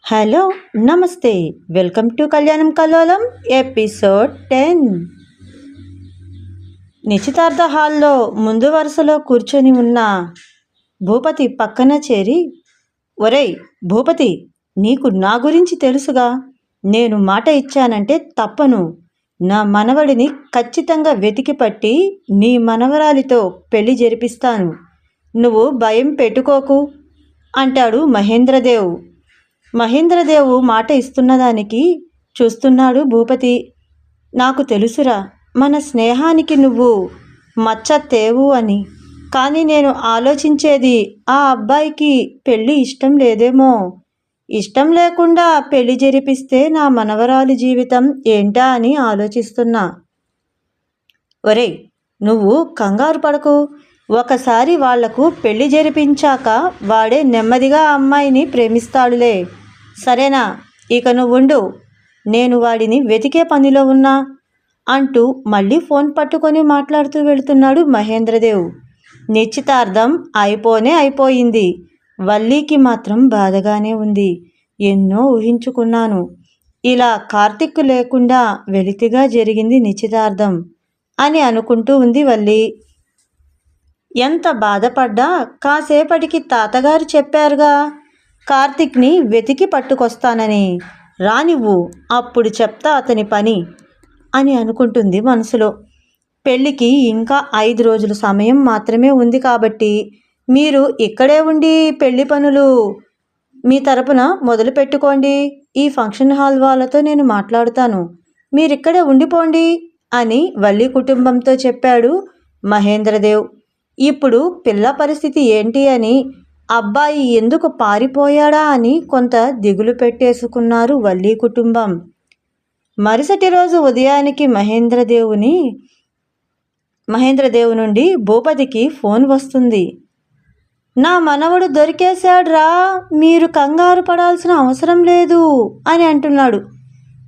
Hello, నమస్తే. Welcome to కళ్యాణం కల్లోలం ఎపిసోడ్ 10. నిశ్చితార్థ హాల్లో ముందు వరుసలో కూర్చొని ఉన్న భూపతి పక్కన చేరి, ఒరేయ్ భూపతి, నీకు నా గురించి తెలుసుగా. నేను మాట ఇచ్చానంటే తప్పను. నా మనవడిని ఖచ్చితంగా వెతికి పట్టి నీ మనవరాలితో పెళ్లి జరిపిస్తాను. నువ్వు భయం పెట్టుకోకు అంటాడు మహేంద్రదేవ్. మహేంద్రదేవు మాట ఇస్తున్నదానికి చూస్తున్నాడు భూపతి. నాకు తెలుసురా, మన స్నేహానికి నువ్వు మచ్చ తేవు అని. కానీ నేను ఆలోచించేది ఆ అబ్బాయికి పెళ్ళి ఇష్టం లేదేమో. ఇష్టం లేకుండా పెళ్లి జరిపిస్తే నా మనవరాలి జీవితం ఏంటా అని ఆలోచిస్తున్నా. ఒరేయ్, నువ్వు కంగారు పడకు. ఒకసారి వాళ్లకు పెళ్లి జరిపించాక వాడే నెమ్మదిగా అమ్మాయిని ప్రేమిస్తాడులే. సరేనా? ఇక నువ్వుండు, నేను వాడిని వెతికే పనిలో ఉన్నా అంటూ మళ్ళీ ఫోన్ పట్టుకొని మాట్లాడుతూ వెళుతున్నాడు మహేంద్రదేవ్. నిశ్చితార్థం అయిపోయింది. వల్లీకి మాత్రం బాధగానే ఉంది. ఎన్నో ఊహించుకున్నాను. ఇలా కార్తిక్ లేకుండా వెలితిగా జరిగింది నిశ్చితార్థం అని అనుకుంటూ ఉంది వల్లి. ఎంత బాధపడ్డా కాసేపటికి తాతగారు చెప్పారుగా కార్తిక్ని వెతికి పట్టుకొస్తానని. రానివ్వు, అప్పుడు చెప్తా అతని పని అని అనుకుంటుంది మనసులో. పెళ్ళికి ఇంకా 5 రోజుల సమయం మాత్రమే ఉంది కాబట్టి మీరు ఇక్కడే ఉండి పెళ్లి పనులు మీ తరపున మొదలు పెట్టుకోండి. ఈ ఫంక్షన్ హాల్ వాళ్ళతో నేను మాట్లాడుతాను, మీరిక్కడే ఉండిపోండి అని వల్లి కుటుంబంతో చెప్పాడు మహేంద్రదేవ్. ఇప్పుడు పిల్ల పరిస్థితి ఏంటి అని, అబ్బాయి ఎందుకు పారిపోయాడా అని కొంత దిగులు పెట్టేసుకున్నారు వల్లి కుటుంబం. మరుసటి రోజు ఉదయానికి మహేంద్రదేవు నుండి భూపతికి ఫోన్ వస్తుంది. నా మనవడు దొరికేశాడ్రా, మీరు కంగారు పడాల్సిన అవసరం లేదు అని అంటున్నాడు.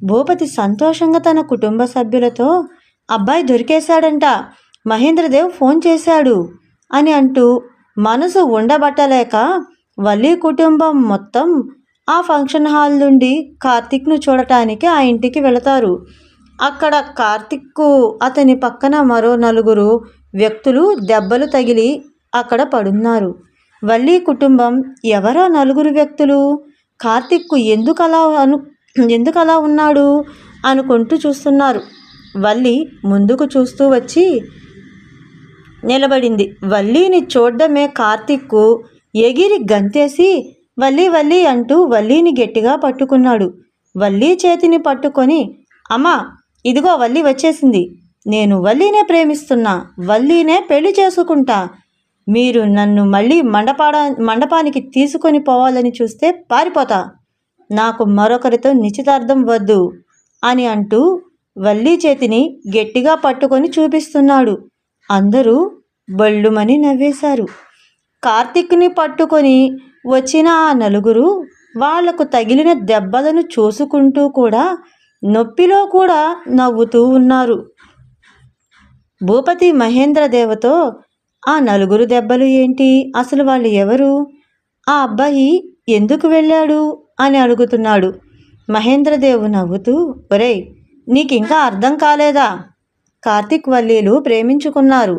భూపతి సంతోషంగా తన కుటుంబ సభ్యులతో, అబ్బాయి దొరికేశాడంట, మహేంద్రదేవ్ ఫోన్ చేశాడు అని అంటూ మనసు ఉండబట్టలేక వల్లి కుటుంబం మొత్తం ఆ ఫంక్షన్ హాల్ నుండి కార్తిక్ను చూడటానికి ఆ ఇంటికి వెళతారు. అక్కడ కార్తిక్కు అతని పక్కన మరో 4 వ్యక్తులు దెబ్బలు తగిలి అక్కడ పడున్నారు. వల్లి కుటుంబం, ఎవరా 4 వ్యక్తులు, కార్తిక్కు ఎందుకు అలా ఉన్నాడు అనుకుంటూ చూస్తున్నారు. వల్లి ముందుకు చూస్తూ వచ్చి నిలబడింది. వల్లీని చూడ్డమే కార్తిక్కు ఎగిరి గంతేసి వల్లి అంటూ వల్లీని గట్టిగా పట్టుకున్నాడు. వల్లి చేతిని పట్టుకొని, అమ్మా ఇదిగో వల్లి వచ్చేసింది, నేను వల్లీనే ప్రేమిస్తున్నా, వల్లీనే పెళ్లి చేసుకుంటా, మీరు నన్ను మళ్ళీ మండపానికి తీసుకొని పోవాలని చూస్తే పారిపోతా, నాకు మరొకరితో నిశ్చితార్థం వద్దు అని అంటూ వల్లి చేతిని గట్టిగా పట్టుకొని చూపిస్తున్నాడు. అందరూ బళ్ళుమని నవ్వేశారు. కార్తిక్ని పట్టుకొని వచ్చిన ఆ 4 వాళ్లకు తగిలిన దెబ్బలను చూసుకుంటూ కూడా నొప్పిలో కూడా నవ్వుతూ ఉన్నారు. భూపతి మహేంద్రదేవతో, ఆ 4 దెబ్బలు ఏంటి, అసలు వాళ్ళు ఎవరు, ఆ అబ్బాయి ఎందుకు వెళ్ళాడు అని అడుగుతున్నాడు. మహేంద్రదేవు నవ్వుతూ, ఒరేయ్ నీకింకా అర్థం కాలేదా, కార్తిక్ వల్లీలు ప్రేమించుకున్నారు.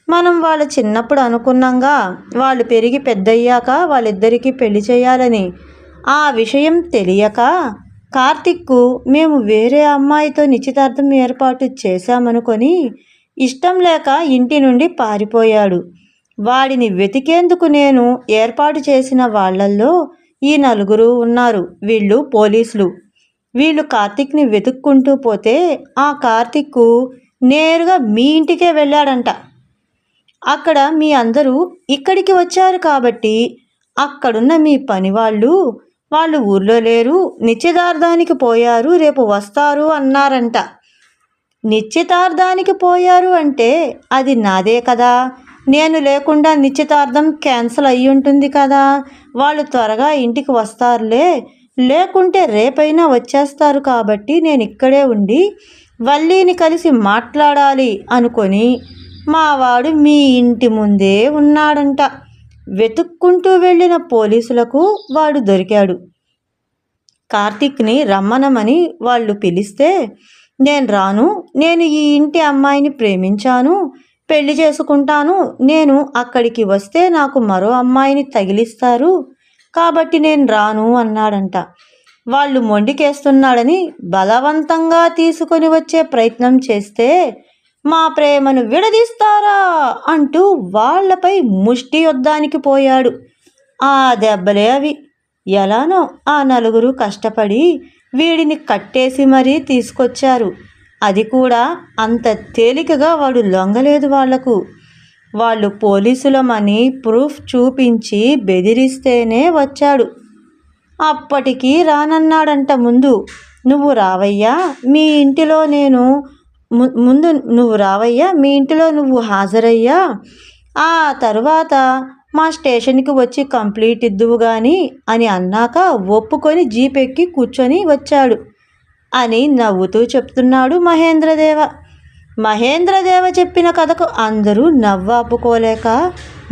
మనం వాళ్ళ చిన్నప్పుడు అనుకున్నాంగా, వాళ్ళు పెరిగి పెద్దయ్యాక వాళ్ళిద్దరికీ పెళ్లి చేయాలని. ఆ విషయం తెలియక కార్తిక్కు మేము వేరే అమ్మాయితో నిశ్చితార్థం ఏర్పాటు చేశామనుకొని ఇష్టం లేక ఇంటి నుండి పారిపోయాడు. వాడిని వెతికేందుకు నేను ఏర్పాటు చేసిన వాళ్ళల్లో ఈ 4 ఉన్నారు. వీళ్ళు పోలీసులు. వీళ్ళు కార్తిక్ని వెతుక్కుంటూ పోతే ఆ కార్తిక్కు నేరుగా మీ ఇంటికే వెళ్ళాడంట. అక్కడ మీ అందరూ ఇక్కడికి వచ్చారు కాబట్టి అక్కడున్న మీ పని వాళ్ళు ఊర్లో లేరు, నిశ్చితార్థానికి పోయారు, రేపు వస్తారు అన్నారంట. నిశ్చితార్థానికి పోయారు అంటే అది నాదే కదా, నేను లేకుండా నిశ్చితార్థం క్యాన్సిల్ అయ్యి ఉంటుంది కదా, వాళ్ళు త్వరగా ఇంటికి వస్తారులే, లేకుంటే రేపైనా వచ్చేస్తారు కాబట్టి నేను ఇక్కడే ఉండి వల్లీని కలిసి మాట్లాడాలి అనుకొని మావాడు మీ ఇంటి ముందే ఉన్నాడంట. వెతుక్కుంటూ వెళ్ళిన పోలీసులకు వాడు దొరికాడు. కార్తీక్ని రమ్మనమని వాళ్ళు పిలిస్తే, నేను రాను, నేను ఈ ఇంటి అమ్మాయిని ప్రేమించాను, పెళ్లి చేసుకుంటాను, నేను అక్కడికి వస్తే నాకు మరో అమ్మాయిని తగిలిస్తారు, కాబట్టి నేను రాను అన్నాడంట. వాళ్ళు మొండికేస్తున్నాడని బలవంతంగా తీసుకొని వచ్చే ప్రయత్నం చేస్తే, మా ప్రేమను విడదీస్తారా అంటూ వాళ్లపై ముష్టి యుద్ధానికి పోయాడు. ఆ దెబ్బలే అవి. ఎలానో ఆ నలుగురు కష్టపడి వీడిని కట్టేసి మరీ తీసుకొచ్చారు. అది కూడా అంత తేలికగా వాడు లొంగలేదు వాళ్లకు. వాళ్ళు పోలీసులమని ప్రూఫ్ చూపించి బెదిరిస్తేనే వచ్చాడు. అప్పటికి రానన్నాడంట. ముందు నువ్వు రావయ్యా, మీ ఇంటిలో నేను ముందు నువ్వు రావయ్యా, మీ ఇంటిలో నువ్వు హాజరయ్యా, ఆ తరువాత మా స్టేషన్కి వచ్చి కంప్లీట్ ఇద్దువు కానీ అని అన్నాక ఒప్పుకొని జీప్ ఎక్కి కూర్చొని వచ్చాడు అని నవ్వుతూ చెప్తున్నాడు మహేంద్రదేవ. మహేంద్రదేవ చెప్పిన కథకు అందరూ నవ్వాపుకోలేక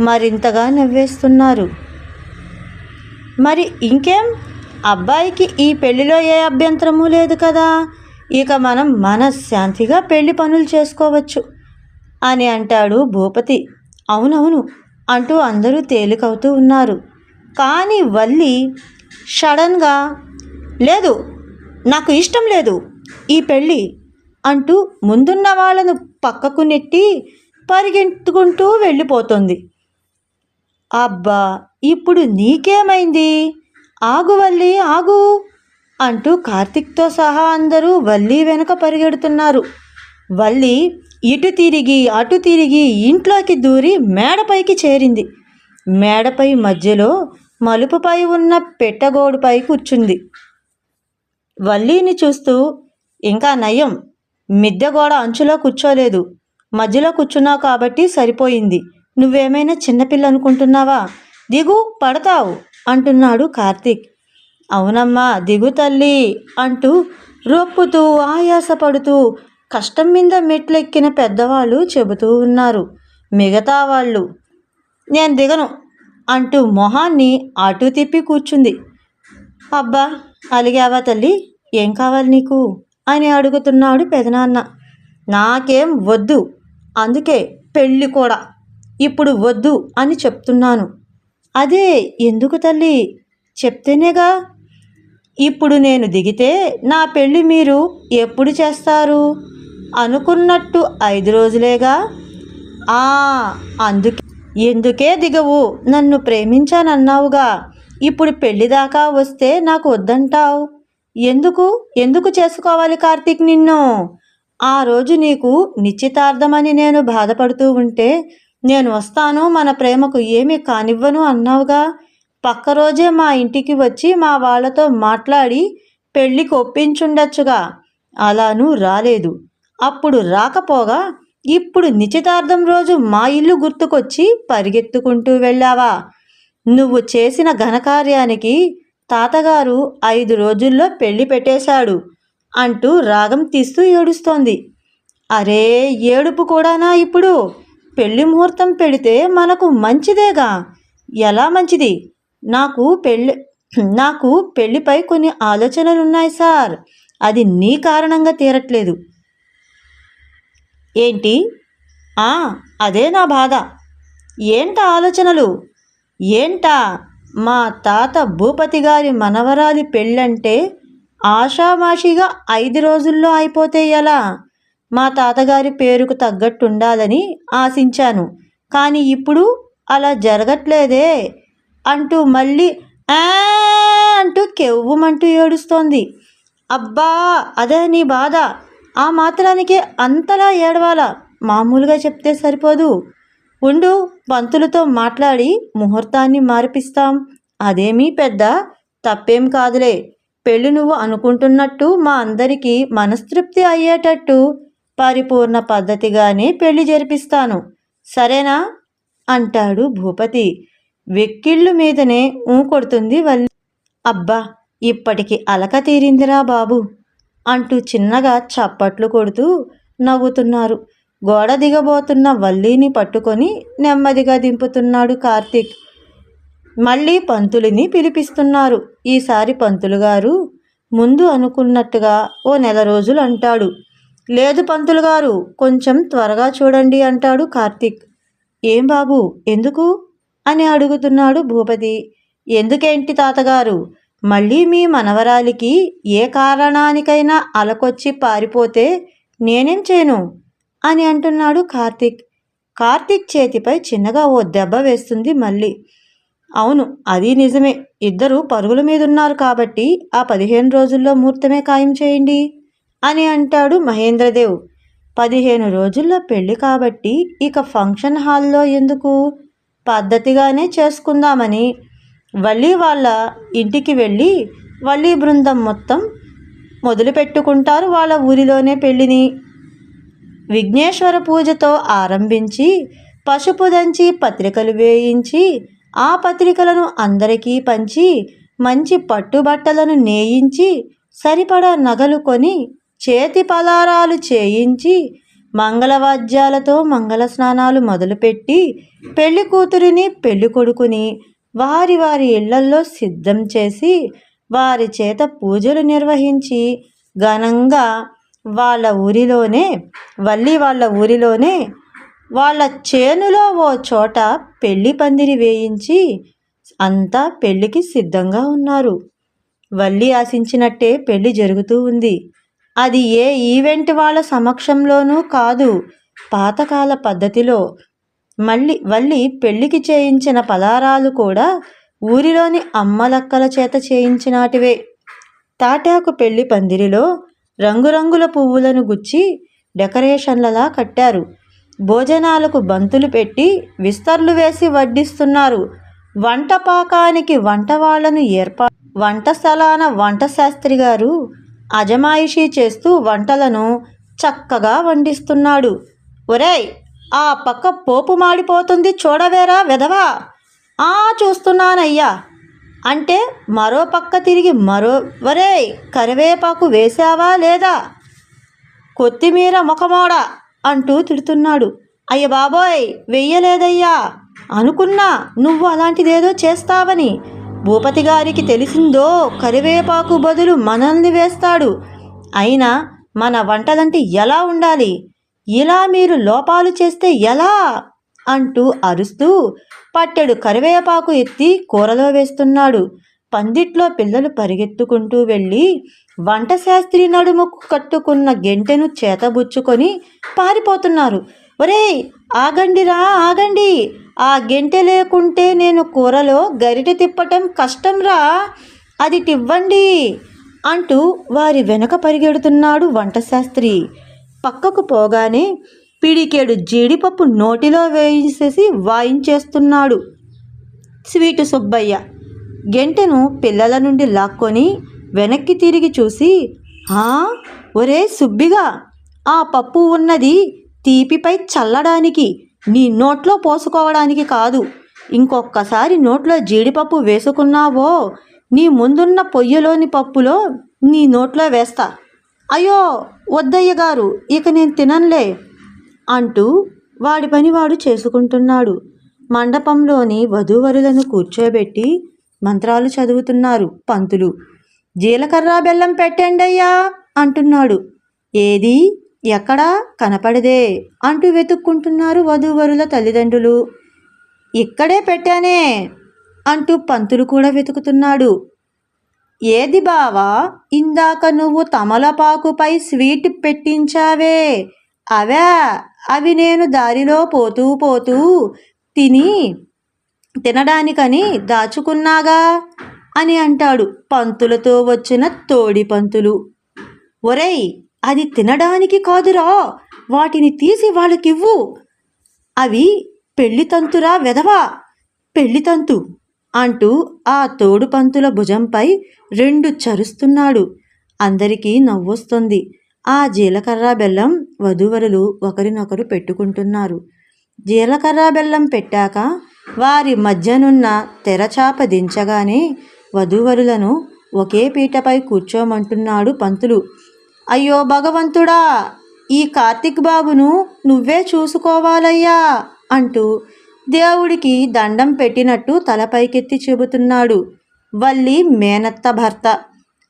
మరింతగా నవ్వేస్తున్నారు. మరి ఇంకేం, అబ్బాయికి ఈ పెళ్లిలో ఏ అభ్యంతరమూ లేదు కదా, ఇక మనం మనశ్శాంతిగా పెళ్లి పనులు చేసుకోవచ్చు అని అంటాడు భూపతి. అవునవును అంటూ అందరూ తేలికవుతూ ఉన్నారు. కానీ వల్లి సడన్గా, లేదు, నాకు ఇష్టం లేదు ఈ పెళ్ళి అంటూ ముందున్న వాళ్ళను పక్కకు నెట్టి పరిగెత్తుకుంటూ వెళ్ళిపోతుంది. అబ్బా, ఇప్పుడు నీకేమైంది? ఆగు వల్లి, ఆగు అంటూ కార్తీక్తో సహా అందరూ వల్లి వెనుక పరిగెడుతున్నారు. వల్లి ఇటు తిరిగి అటు తిరిగి ఇంట్లోకి దూరి మేడపైకి చేరింది. మేడపై మధ్యలో మలుపుపై ఉన్న పెట్టగోడుపై కూర్చుంది. వల్లిని చూస్తూ, ఇంకా నయం, మిద్దెగోడ అంచులో కూర్చోలేదు, మధ్యలో కూర్చున్నావు కాబట్టి సరిపోయింది, నువ్వేమైనా చిన్నపిల్ల అనుకుంటున్నావా, దిగు పడతావు అంటున్నాడు కార్తీక్. అవునమ్మా దిగు తల్లి అంటూ రొప్పుతూ ఆయాసపడుతూ కష్టం మీద మెట్లెక్కిన పెద్దవాళ్ళు చెబుతూ ఉన్నారు. మిగతా వాళ్ళు నేను దిగను అంటూ మొహాన్ని అటు తిప్పి కూర్చుంది. అబ్బా, అలిగావా తల్లి, ఏం కావాలి నీకు అని అడుగుతున్నాడు పెదనాన్న. నాకేం వద్దు, అందుకే పెళ్ళి కూడా ఇప్పుడు వద్దు అని చెప్తున్నాను. అదే ఎందుకు తల్లి, చెప్తేనేగా. ఇప్పుడు నేను దిగితే నా పెళ్ళి మీరు ఎప్పుడు చేస్తారు? అనుకున్నట్టు 5 రోజులేగా. ఎందుకే దిగవు, నన్ను ప్రేమించానన్నావుగా, ఇప్పుడు పెళ్ళి దాకా వస్తే నాకు వద్దంటావు. ఎందుకు చేసుకోవాలి కార్తీక్ నిన్ను? ఆ రోజు నీకు నిశ్చితార్థమని నేను బాధపడుతూ ఉంటే, నేను వస్తాను, మన ప్రేమకు ఏమీ కానివ్వను అన్నావుగా. పక్క రోజే మా ఇంటికి వచ్చి మా వాళ్ళతో మాట్లాడి పెళ్ళికి ఒప్పించుండొచ్చుగా. అలానూ రాలేదు. అప్పుడు రాకపోగా ఇప్పుడు నిశ్చితార్థం రోజు మా ఇల్లు గుర్తుకొచ్చి పరిగెత్తుకుంటూ వెళ్ళావా? నువ్వు చేసిన ఘనకార్యానికి తాతగారు 5 రోజుల్లో పెళ్లి పెట్టేశాడు అంటూ రాగం తీస్తూ ఏడుస్తోంది. అరే, ఏడుపు కూడానా ఇప్పుడు? పెళ్లి ముహూర్తం పెడితే మనకు మంచిదేగా. ఎలా మంచిది? నాకు పెళ్లిపై కొన్ని ఆలోచనలున్నాయి సార్, అది నీ కారణంగా తీరట్లేదు. ఏంటి? అదే నా బాధ. ఏంటా ఆలోచనలు? ఏంటా? మా తాత భూపతి గారి మనవరాలి పెళ్ళంటే ఆషామాషిగా 5 రోజుల్లో అయిపోతే ఎలా? మా తాతగారి పేరుకు తగ్గట్టుండాలని ఆశించాను, కానీ ఇప్పుడు అలా జరగట్లేదే అంటూ మళ్ళీ అంటూ కెవ్వుమంటూ ఏడుస్తోంది. అబ్బా, అదే నీ బాధ? ఆ మాత్రానికే అంతలా ఏడవాలా? మామూలుగా చెప్తే సరిపోదు. ఉండు, పంతులతో మాట్లాడి ముహూర్తాన్ని మార్పిస్తాం. అదేమీ పెద్ద తప్పేం కాదులే. పెళ్ళి నువ్వు అనుకుంటున్నట్టు మా అందరికీ మనస్తృప్తి అయ్యేటట్టు పరిపూర్ణ పద్ధతిగానే పెళ్లి జరిపిస్తాను, సరేనా అంటాడు భూపతి. వెక్కిళ్ళు మీదనే కొడుతుంది వల్లి. అబ్బా, ఇప్పటికి అలక తీరిందిరా బాబు అంటూ చిన్నగా చప్పట్లు కొడుతూ నవ్వుతున్నారు. గోడ దిగబోతున్న వల్లిని పట్టుకొని నెమ్మదిగా దింపుతున్నాడు కార్తీక్. మళ్ళీ పంతులిని పిలిపిస్తున్నారు. ఈసారి పంతులు గారు, ముందు అనుకున్నట్టుగా ఓ నెల రోజులు అంటాడు. లేదు పంతులు గారు, కొంచెం త్వరగా చూడండి అంటాడు కార్తీక్. ఏం బాబు, ఎందుకు అని అడుగుతున్నాడు భూపతి. ఎందుకేంటి తాతగారు, మళ్ళీ మీ మనవరాలికి ఏ కారణానికైనా అలకొచ్చి పారిపోతే నేనేం చేయను అని అంటున్నాడు కార్తీక్. కార్తీక్ చేతిపై చిన్నగా ఓ దెబ్బ వేస్తుంది మళ్ళీ. అవును, అది నిజమే. ఇద్దరు పరుగుల మీద ఉన్నారు కాబట్టి ఆ 15 రోజుల్లో ముహూర్తమే ఖాయం చేయండి అని అంటాడు మహేంద్రదేవ్. 15 రోజుల్లో పెళ్లి కాబట్టి ఇక ఫంక్షన్ హాల్లో ఎందుకు, పద్ధతిగానే చేసుకుందామని వల్లి వాళ్ళ ఇంటికి వెళ్ళి వల్లి బృందం మొత్తం మొదలు పెట్టుకుంటారు వాళ్ళ ఊరిలోనే పెళ్లిని. విఘ్నేశ్వర పూజతో ఆరంభించి పసుపు దంచి పత్రికలు వేయించి ఆ పత్రికలను అందరికీ పంచి మంచి పట్టుబట్టలను నేయించి సరిపడా నగలు కొని చేతి పలారాలు చేయించి మంగళవాద్యాలతో మంగళ స్నానాలు మొదలుపెట్టి పెళ్లి కూతురిని పెళ్లి కొడుకుని వారి వారి ఇళ్లల్లో సిద్ధం చేసి వారి చేత పూజలు నిర్వహించి ఘనంగా వాళ్ళ ఊరిలోనే వాళ్ళ చేనులో ఓ చోట పెళ్లి పందిరి వేయించి అంతా పెళ్లికి సిద్ధంగా ఉన్నారు. వల్లి ఆశించినట్టే పెళ్లి జరుగుతూ ఉంది. అది ఏ ఈవెంట్ వాళ్ళ సమక్షంలోనూ కాదు, పాతకాల పద్ధతిలో. వల్లి పెళ్లికి చేయించిన పలారాలు కూడా ఊరిలోని అమ్మలక్కల చేత చేయించినాటివే. తాటాకు పెళ్లి పందిరిలో రంగురంగుల పువ్వులను గుచ్చి డెకరేషన్లలా కట్టారు. భోజనాలకు బంతులు పెట్టి విస్తర్లు వేసి వడ్డిస్తున్నారు. వంట పాకానికి వంట వాళ్లను వంటస్థలాన వంట శాస్త్రి గారు అజమాయిషీ చేస్తూ వంటలను చక్కగా వండిస్తున్నాడు. ఒరేయ్, ఆ పక్క పోపు మాడిపోతుంది చూడవేరా వెధవా. చూస్తున్నానయ్యా అంటే మరో పక్క తిరిగి ఒరేయ్, కరివేపాకు వేశావా లేదా, కొత్తిమీర ముఖమోడా అంటూ తిడుతున్నాడు. అయ్య బాబోయ్, వెయ్యలేదయ్యా, అనుకున్నా నువ్వు అలాంటిదేదో చేస్తావని. భూపతి గారికి తెలిసిందో కరివేపాకు బదులు మనల్ని వేస్తాడు. అయినా మన వంటలంటే ఎలా ఉండాలి, ఇలా మీరు లోపాలు చేస్తే ఎలా అంటూ అరుస్తూ పట్టెడు కరివేపాకు ఎత్తి కూరలో వేస్తున్నాడు. పందిట్లో పిల్లలు పరిగెత్తుకుంటూ వెళ్ళి వంటశాస్త్రి నడుముకు కట్టుకున్న గెంటెను చేతబుచ్చుకొని పారిపోతున్నారు. ఒరేయ్, ఆగండిరా ఆగండి, ఆ గెంటె లేకుంటే నేను కూరలో గరిటె తిప్పటం కష్టంరా, అది టివ్వండి అంటూ వారి వెనక పరిగెడుతున్నాడు వంటశాస్త్రి. పక్కకు పోగానే పిడికేడు జీడిపప్పు నోటిలో వేసేసి వాయించేస్తున్నాడు స్వీటు సుబ్బయ్య. గెంటెను పిల్లల నుండి లాక్కొని వెనక్కి తిరిగి చూసి, ఒరే సుబ్బిగా, ఆ పప్పు ఉన్నది తీపిపై చల్లడానికి, నీ నోట్లో పోసుకోవడానికి కాదు. ఇంకొక్కసారి నోట్లో జీడిపప్పు వేసుకున్నావో నీ ముందున్న పొయ్యిలోని పప్పులో నీ నోట్లో వేస్తా. అయ్యో వద్దయ్య గారు, ఇక నేను తిననులే అంటూ వాడి పని వాడు చేసుకుంటున్నాడు. మండపంలోని వధూవరులను కూర్చోబెట్టి మంత్రాలు చదువుతున్నారు పంతులు. జీలకర్ర బెల్లం పెట్టండయ్యా అంటున్నాడు. ఏది, ఎక్కడా కనపడదే అంటూ వెతుక్కుంటున్నారు వధూవరుల తల్లిదండ్రులు. ఇక్కడే పెట్టానే అంటూ పంతులు కూడా వెతుకుతున్నాడు. ఏది బావా, ఇందాక నువ్వు తమలపాకుపై స్వీట్ పెట్టించావే అవి నేను దారిలో పోతూ పోతూ తినడానికని దాచుకున్నాగా అని అంటాడు పంతులతో వచ్చిన తోడి పంతులు. ఒరేయ్, అది తినడానికి కాదురా, వాటిని తీసి వాళ్ళకివ్వు, అవి పెళ్లితంతురా వెధవా, పెళ్లితంతు అంటూ ఆ తోడు పంతుల భుజంపై 2 చరుస్తున్నాడు. అందరికీ నవ్వొస్తుంది. ఆ జీలకర్ర బెల్లం వధూవరులు ఒకరినొకరు పెట్టుకుంటున్నారు. జీలకర్ర బెల్లం పెట్టాక వారి మధ్యనున్న తెరచాప దించగానే వధూవరులను ఒకే పీటపై కూర్చోమంటున్నాడు పంతులు. అయ్యో భగవంతుడా, ఈ కార్తీక్ బాబును నువ్వే చూసుకోవాలయ్యా అంటూ దేవుడికి దండం పెట్టినట్టు తలపైకెత్తి చెబుతున్నాడు వల్లి మేనత్త భర్త.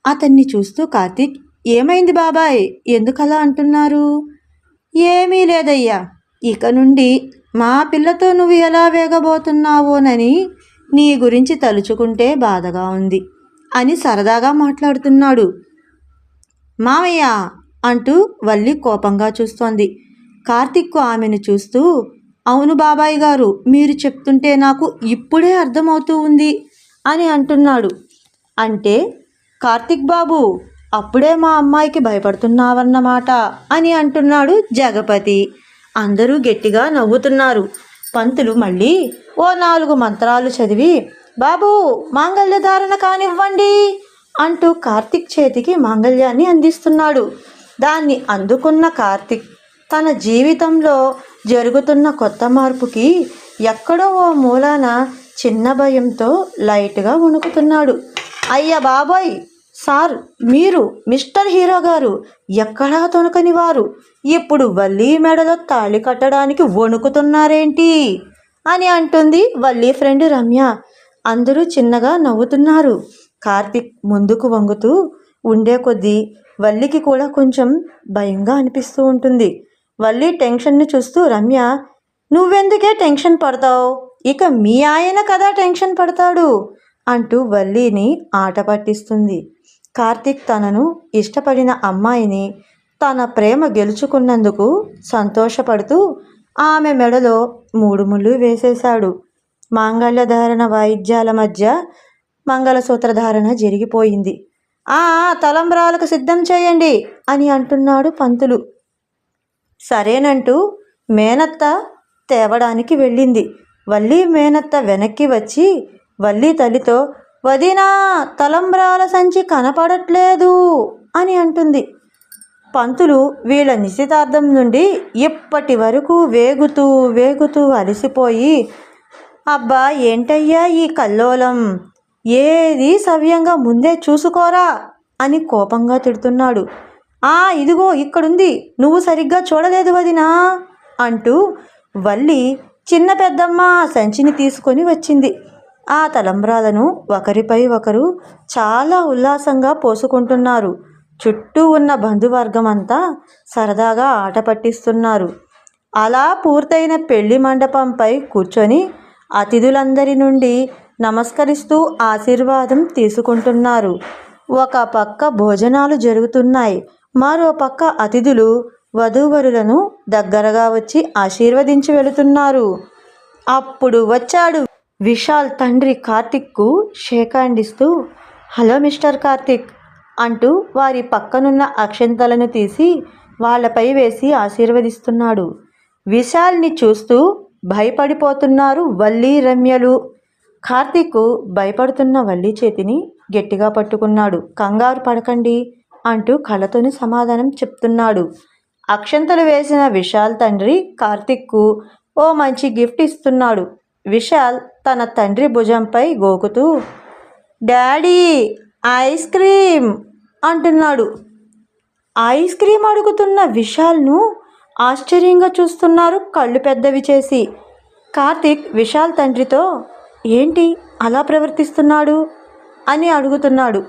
అతన్ని చూస్తూ కార్తీక్, ఏమైంది బాబాయ్, ఎందుకలా అంటున్నారు? ఏమీ లేదయ్యా, ఇక నుండి మా పిల్లతో నువ్వు ఎలా వేగబోతున్నావోనని నీ గురించి తలుచుకుంటే బాధగా ఉంది అని సరదాగా మాట్లాడుతున్నాడు. మామయ్య అంటూ వల్లి కోపంగా చూస్తోంది. కార్తీక్ ఆమెను చూస్తూ, అవును బాబాయ్ గారు, మీరు చెప్తుంటే నాకు ఇప్పుడే అర్థమవుతూ ఉంది అని అంటున్నాడు. అంటే కార్తీక్ బాబు, అప్పుడే మా అమ్మాయికి భయపడుతున్నావన్నమాట అని అంటున్నాడు జగపతి. అందరూ గట్టిగా నవ్వుతున్నారు. పంతులు మళ్ళీ ఓ 4 మంత్రాలు చదివి, బాబు మాంగళ్యధారణ కానివ్వండి అంటూ కార్తీక్ చేతికి మాంగళ్యాన్ని అందిస్తున్నాడు. దాన్ని అందుకున్న కార్తీక్ తన జీవితంలో జరుగుతున్న కొత్త మార్పుకి ఎక్కడో ఓ మూలాన చిన్న భయంతో లైట్గా వణుకుతున్నాడు. అయ్య బాబోయ్ సార్, మీరు మిస్టర్ హీరో గారు ఎక్కడా తొనకని వారు ఇప్పుడు వల్లి మెడలో తాళి కట్టడానికి వణుకుతున్నారేంటి అని అంటుంది వల్లి ఫ్రెండ్ రమ్య. అందరూ చిన్నగా నవ్వుతున్నారు. కార్తీక్ ముందుకు వంగుతూ ఉండే కొద్దీ వల్లికి కూడా కొంచెం భయంగా అనిపిస్తూ ఉంటుంది. వల్లి టెన్షన్ని చూస్తూ, రమ్య నువ్వెందుకే టెన్షన్ పడతావు, ఇక మీ ఆయన కదా టెన్షన్ పడతాడు అంటూ వల్లిని ఆట పట్టిస్తుంది. కార్తీక్ తనను ఇష్టపడిన అమ్మాయిని తన ప్రేమ గెలుచుకున్నందుకు సంతోషపడుతూ ఆమె మెడలో 3 ముళ్ళు వేసేశాడు. మాంగళ్యధారణ వాయిద్యాల మధ్య మంగళసూత్రధారణ జరిగిపోయింది. తలంబ్రాలకు సిద్ధం చేయండి అని అంటున్నాడు పంతులు. సరేనంటూ మేనత్త తేవడానికి వెళ్ళింది. వల్లి మేనత్త వెనక్కి వచ్చి వల్లి తల్లితో, వదినా తలంబ్రాల సంచి కనపడట్లేదు అని అంటుంది. పంతులు వీళ్ళ నిశ్చితార్థం నుండి ఇప్పటి వరకు వేగుతూ అలసిపోయి, అబ్బా ఏంటయ్యా ఈ కల్లోలం, ఏది సవ్యంగా ముందే చూసుకోరా అని కోపంగా తిడుతున్నాడు. ఇదిగో ఇక్కడుంది, నువ్వు సరిగ్గా చూడలేదు వదినా అంటూ వల్లి చిన్న పెద్దమ్మ సంచిని తీసుకొని వచ్చింది. ఆ తలంబ్రాలను ఒకరిపై ఒకరు చాలా ఉల్లాసంగా పోసుకుంటున్నారు. చుట్టూ ఉన్న బంధువర్గం అంతా సరదాగా ఆట పట్టిస్తున్నారు. అలా పూర్తయిన పెళ్లి మండపంపై కూర్చొని అతిథులందరి నుండి నమస్కరిస్తూ ఆశీర్వాదం తీసుకుంటున్నారు. ఒక పక్క భోజనాలు జరుగుతున్నాయి, మరో పక్క అతిథులు వధూవరులను దగ్గరగా వచ్చి ఆశీర్వదించి వెళుతున్నారు. అప్పుడు వచ్చాడు విశాల్ తండ్రి కార్తిక్కు షేక్ హ్యాండ్ ఇస్తూ, హలో మిస్టర్ కార్తిక్ అంటూ వారి పక్కనున్న అక్షంతలను తీసి వాళ్ళపై వేసి ఆశీర్వదిస్తున్నాడు. విశాల్ని చూస్తూ భయపడిపోతున్నారు వల్లి రమ్యలు. కార్తిక్ భయపడుతున్న వల్లి చేతిని గట్టిగా పట్టుకున్నాడు. కంగారు పడకండి అంటూ కళ్ళతోని సమాధానం చెప్తున్నాడు. అక్షంతలు వేసిన విశాల్ తండ్రి కార్తిక్కు ఓ మంచి గిఫ్ట్ ఇస్తున్నాడు. విశాల్ తన తండ్రి భుజంపై గోకుతూ, డాడీ ఐస్ క్రీమ్ అంటున్నాడు. ఐస్ క్రీమ్ అడుగుతున్న విశాల్ను ఆశ్చర్యంగా చూస్తున్నారు కళ్ళు పెద్దవి చేసి. కార్తిక్ విశాల్ తండ్రితో, ఏంటి అలా ప్రవర్తిస్తున్నాడు అని అడుగుతున్నాడు.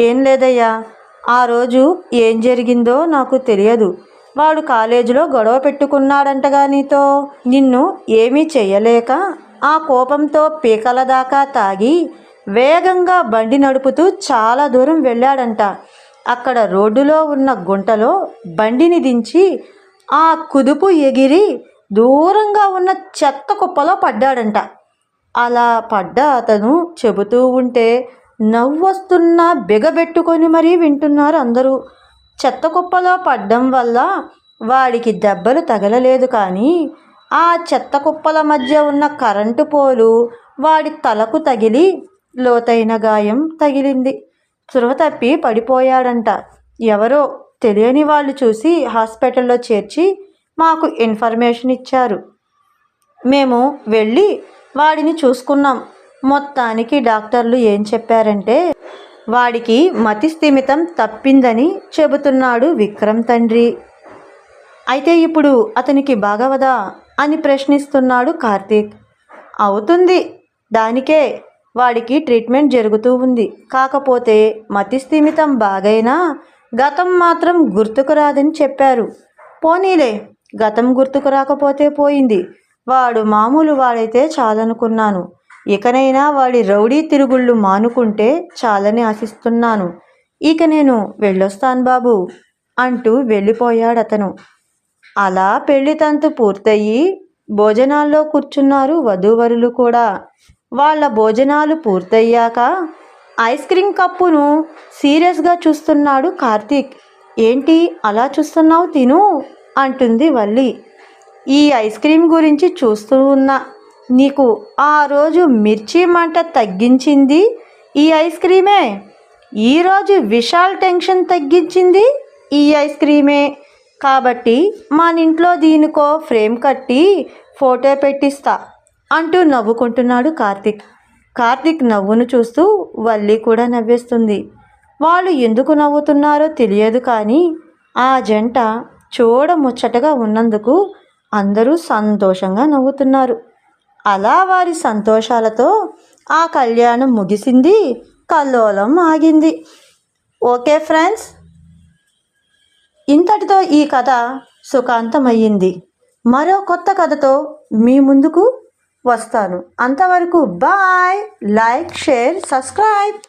ఏం లేదయ్యా, ఆ రోజు ఏం జరిగిందో నాకు తెలియదు. వాడు కాలేజీలో గొడవ పెట్టుకున్నాడంటగా నీతో. నిన్ను ఏమీ చెయ్యలేక ఆ కోపంతో పీకల దాకా తాగి వేగంగా బండి నడుపుతూ చాలా దూరం వెళ్ళాడంట. అక్కడ రోడ్డులో ఉన్న గుంటలో బండిని దించి ఆ కుదుపు ఎగిరి దూరంగా ఉన్న చెత్త కుప్పలో పడ్డాడంట. అలా పడ్డ అతను చెబుతూ ఉంటే నవ్వొస్తున్నా బిగబెట్టుకొని మరీ వింటున్నారు అందరూ. చెత్త కుప్పలో పడ్డం వల్ల వాడికి దెబ్బలు తగలలేదు, కానీ ఆ చెత్త కుప్పల మధ్య ఉన్న కరెంటు పోలు వాడి తలకు తగిలి లోతైన గాయం తగిలింది. స్పృహ తప్పి పడిపోయాడంట. ఎవరో తెలియని వాళ్ళు చూసి హాస్పిటల్లో చేర్చి మాకు ఇన్ఫర్మేషన్ ఇచ్చారు. మేము వెళ్ళి వాడిని చూసుకున్నాం. మొత్తానికి డాక్టర్లు ఏం చెప్పారంటే వాడికి మతి స్థిమితం తప్పిందని చెబుతున్నాడు విక్రమ్ తండ్రి. అయితే ఇప్పుడు అతనికి బాగవదా అని ప్రశ్నిస్తున్నాడు కార్తీక్. అవుతుంది, దానికే వాడికి ట్రీట్మెంట్ జరుగుతూ ఉంది. కాకపోతే మతిస్థిమితం బాగైనా గతం మాత్రం గుర్తుకు రాదని చెప్పారు. పోనీలే, గతం గుర్తుకు రాకపోతే పోయింది. వాడు మామూలు వాడైతే చాలనుకున్నాను. ఇకనైనా వాడి రౌడీ తిరుగుళ్ళు మానుకుంటే చాలని ఆశిస్తున్నాను. ఇక నేను వెళ్ళొస్తాను బాబు అంటూ వెళ్ళిపోయాడతను. అలా పెళ్లి తంతు పూర్తయి భోజనాల్లో కూర్చున్నారు వధూవరులు కూడా. వాళ్ళ భోజనాలు పూర్తయ్యాక ఐస్ క్రీమ్ కప్పును సీరియస్గా చూస్తున్నాడు కార్తీక్. ఏంటి అలా చూస్తున్నావు, తిను అంటుంది వల్లి. ఈ ఐస్ క్రీమ్ గురించి చూస్తూ ఉన్నా. నీకు ఆ రోజు మిర్చి మంట తగ్గించింది ఈ ఐస్ క్రీమే. ఈరోజు విశాల్ టెన్షన్ తగ్గించింది ఈ ఐస్ క్రీమే. కాబట్టి మన ఇంట్లో దీనికో ఫ్రేమ్ కట్టి ఫోటో పెట్టిస్తా అంటూ నవ్వుకుంటున్నాడు కార్తీక్. కార్తీక్ నవ్వును చూస్తూ వల్లి కూడా నవ్వేస్తుంది. వాళ్ళు ఎందుకు నవ్వుతున్నారో తెలియదు, కానీ ఆ జంట చూడముచ్చటగా ఉన్నందుకు అందరూ సంతోషంగా నవ్వుతున్నారు. అలా వారి సంతోషాలతో ఆ కళ్యాణం ముగిసింది. కల్లోలం ఆగింది. ఓకే ఫ్రెండ్స్, ఇంతటితో ఈ కథ సుఖాంతమయ్యింది. మరో కొత్త కథతో మీ ముందుకు వస్తాను. అంతవరకు బాయ్. Like, share, subscribe.